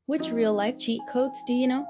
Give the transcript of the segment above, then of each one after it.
Which real-life cheat codes do you know?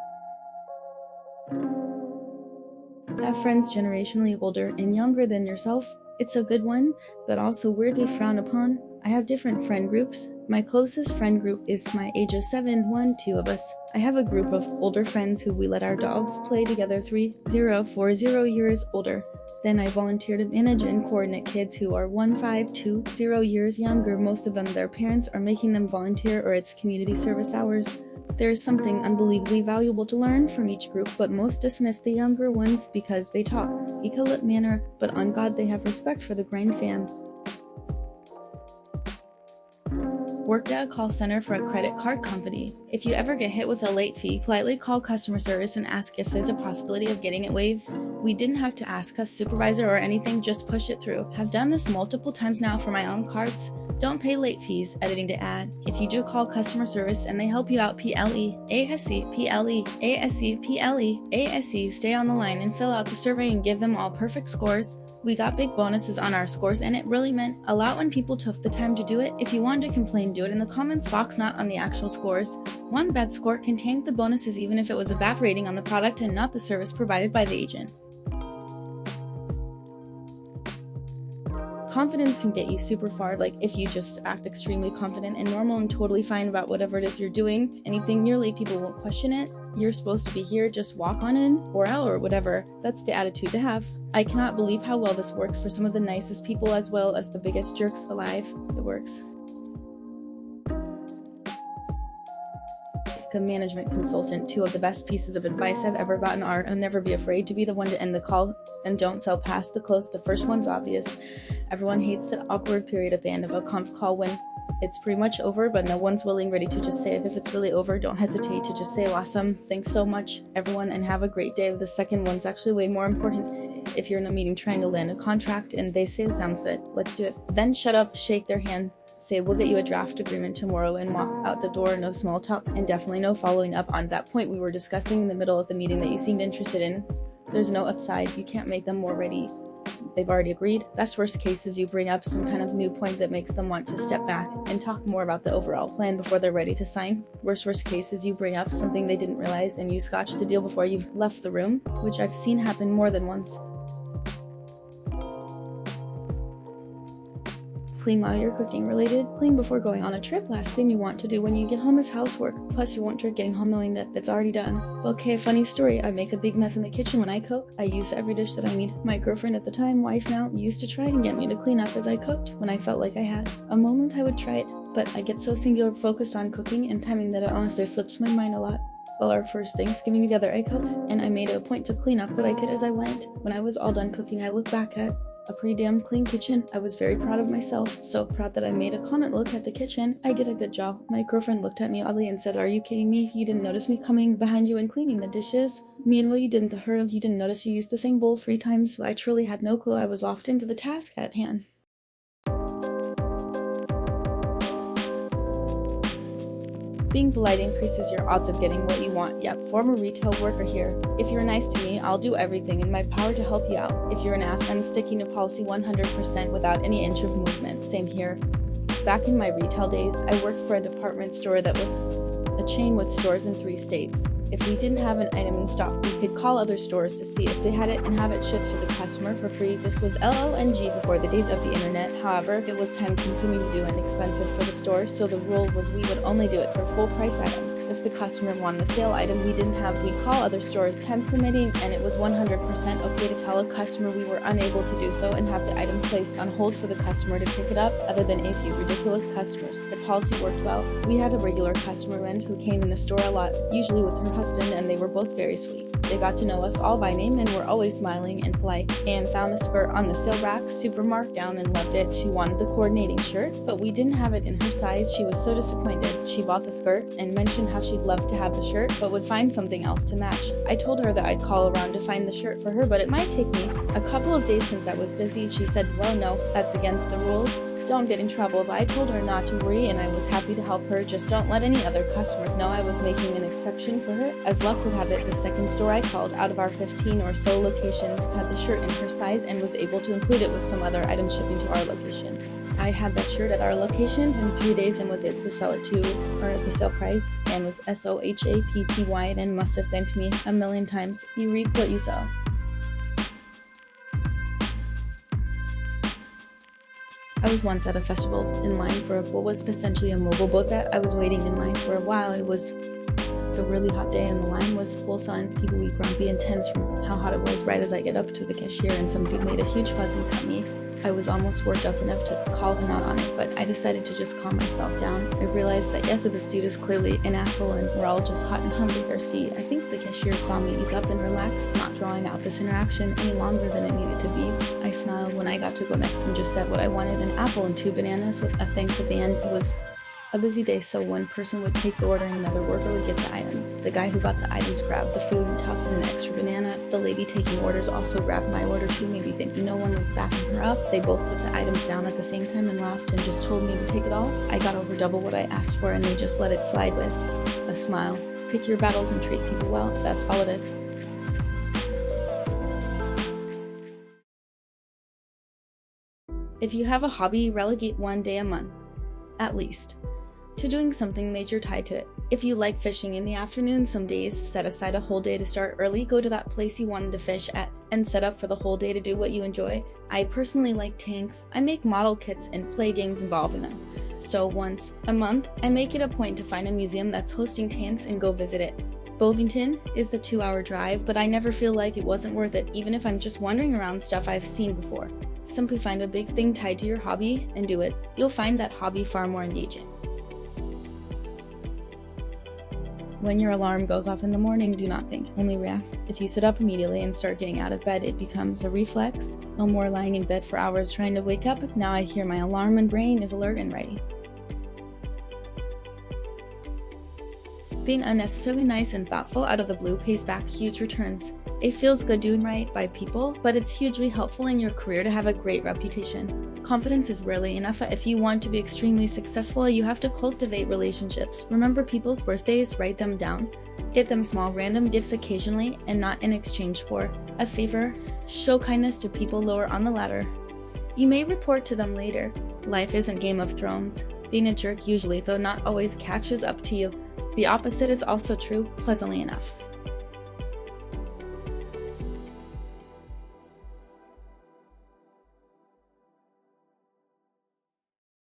Have friends generationally older and younger than yourself? It's a good one, but also weirdly frowned upon. I have different friend groups. My closest friend group is my ages 7, 1, 2 of us. I have a group of older friends who we let our dogs play together 3, 0, 4, 0 years older. Then I volunteer to manage and coordinate kids who are 1, 5, 2, 0 years younger. Most of them, their parents are making them volunteer or it's community service hours. There is something unbelievably valuable to learn from each group, but most dismiss the younger ones because they talk equal manner, but on God they have respect for the grind fam. Worked at a call center for a credit card company. If you ever get hit with a late fee, politely call customer service and ask if there's a possibility of getting it waived. We didn't have to ask a supervisor or anything, just push it through. Have done this multiple times now for my own cards. Don't pay late fees, editing to add. If you do call customer service and they help you out, PLE, ASC, PLE, ASC, PLE, ASC, stay on the line and fill out the survey and give them all perfect scores. We got big bonuses on our scores and it really meant a lot when people took the time to do it. If you wanted to complain, do it in the comments box, not on the actual scores. One bad score contained the bonuses even if it was a bad rating on the product and not the service provided by the agent. Confidence can get you super far, like if you just act extremely confident and normal and totally fine about whatever it is you're doing, anything nearly, people won't question it. You're supposed to be here, just walk on in or out or whatever. That's the attitude to have. I cannot believe how well this works for some of the nicest people as well as the biggest jerks alive. It works. A management consultant, 2 of the best pieces of advice I've ever gotten are never be afraid to be the one to end the call and don't sell past the close. The first one's obvious. Everyone hates that awkward period at the end of a conf call when it's pretty much over, but no one's ready to just say it. If it's really over, don't hesitate to just say awesome, thanks so much everyone and have a great day. The second one's actually way more important. If you're in a meeting trying to land a contract and they say sounds good, let's do it. Then shut up, shake their hand, say we'll get you a draft agreement tomorrow and walk out the door. No small talk and definitely no following up on that point we were discussing in the middle of the meeting that you seemed interested in. There's no upside. You can't make them more ready. They've already agreed. Best worst case is you bring up some kind of new point that makes them want to step back and talk more about the overall plan before they're ready to sign. Worst case is you bring up something they didn't realize and you scotch the deal before you've left the room, which I've seen happen more than once. Clean while you're cooking. Related, clean before going on a trip. Last thing you want to do when you get home is housework. Plus you won't dread getting home knowing that it's already done. Okay, funny story. I make a big mess in the kitchen when I cook. I use every dish that I need. My girlfriend at the time, wife now, used to try and get me to clean up as I cooked when I felt like I had a moment I would try it, but I get so singular focused on cooking and timing that it honestly slips my mind a lot. Well, our first Thanksgiving together I cooked, and I made it a point to clean up what I could as I went. When I was all done cooking, I looked back at a pretty damn clean kitchen. I was very proud of myself, so proud that I made a comment look at the kitchen. I did a good job. My girlfriend looked at me oddly and said, "Are you kidding me? You didn't notice me coming behind you and cleaning the dishes?" Meanwhile, you didn't to her. You didn't notice you used the same bowl 3 times. I truly had no clue I was off into the task at hand. Being polite increases your odds of getting what you want. Yep, former retail worker here. If you're nice to me, I'll do everything in my power to help you out. If you're an ass, I'm sticking to policy 100% without any inch of movement. Same here. Back in my retail days, I worked for a department store that was a chain with stores in 3 states. If we didn't have an item in stock, we could call other stores to see if they had it and have it shipped to the customer for free. This was LONG before the days of the internet. However, it was time consuming to do and expensive for the store, so the rule was we would only do it for full price items. If the customer wanted a sale item we didn't have, we'd call other stores, time permitting, and it was 100% okay to tell a customer we were unable to do so and have the item placed on hold for the customer to pick it up, other than a few ridiculous customers. The policy worked well. We had a regular customer friend who came in the store a lot, usually with her husband, and they were both very sweet. They got to know us all by name and were always smiling and polite. Anne found a skirt on the sale rack, super marked down, and loved it. She wanted the coordinating shirt, but we didn't have it in her size. She was so disappointed. She bought the skirt and mentioned how she'd love to have the shirt, but would find something else to match. I told her that I'd call around to find the shirt for her, but it might take me a couple of days since I was busy. She said, "Well, no, that's against the rules. Don't get in trouble," but I told her not to worry and I was happy to help her. Just don't let any other customers know I was making an exception for her. As luck would have it, the second store I called out of our 15 or so locations had the shirt in her size and was able to include it with some other items shipping to our location. I had that shirt at our location in 3 days and was able to sell it at the sale price, and was SOHAPPY and must have thanked me a million times. You reap what you sow. I was once at a festival in line for what was essentially a mobile boat that I was waiting in line for a while. It was a really hot day and the line was full sun. People were grumpy and tense from how hot it was. Right as I get up to the cashier and some dude made a huge fuss and cut me, I was almost worked up enough to call him out on it, but I decided to just calm myself down. I realized that yes, this dude is clearly an asshole and we're all just hot and hungry thirsty. I think the cashier saw me ease up and relax, not drawing out this interaction any longer than it needed to be. I smiled when I got to go next and just said what I wanted, an apple and 2 bananas with a thanks at the end. It was a busy day, so one person would take the order and another worker would get the items. The guy who got the items grabbed the food and tossed in an extra banana. The lady taking orders also grabbed my order too, maybe thinking no one was backing her up. They both put the items down at the same time and laughed and just told me to take it all. I got over double what I asked for and they just let it slide with a smile. Pick your battles and treat people well, that's all it is. If you have a hobby, relegate 1 day a month, at least, to doing something major tied to it. If you like fishing in the afternoon, some days set aside a whole day to start early, go to that place you wanted to fish at, and set up for the whole day to do what you enjoy. I personally like tanks. I make model kits and play games involving them. So once a month, I make it a point to find a museum that's hosting tanks and go visit it. Bovington is the 2-hour drive, but I never feel like it wasn't worth it, even if I'm just wandering around stuff I've seen before. Simply find a big thing tied to your hobby and do it. You'll find that hobby far more engaging. When your alarm goes off in the morning, do not think, only react. If you sit up immediately and start getting out of bed, it becomes a reflex. No more lying in bed for hours trying to wake up. Now I hear my alarm and brain is alert and ready. Being unnecessarily nice and thoughtful out of the blue pays back huge returns. It feels good doing right by people, but it's hugely helpful in your career to have a great reputation. Confidence is rarely enough. If you want to be extremely successful, you have to cultivate relationships. Remember people's birthdays, write them down. Get them small random gifts occasionally and not in exchange for a favor. Show kindness to people lower on the ladder. You may report to them later. Life isn't Game of Thrones. Being a jerk usually, though not always, catches up to you. The opposite is also true, pleasantly enough.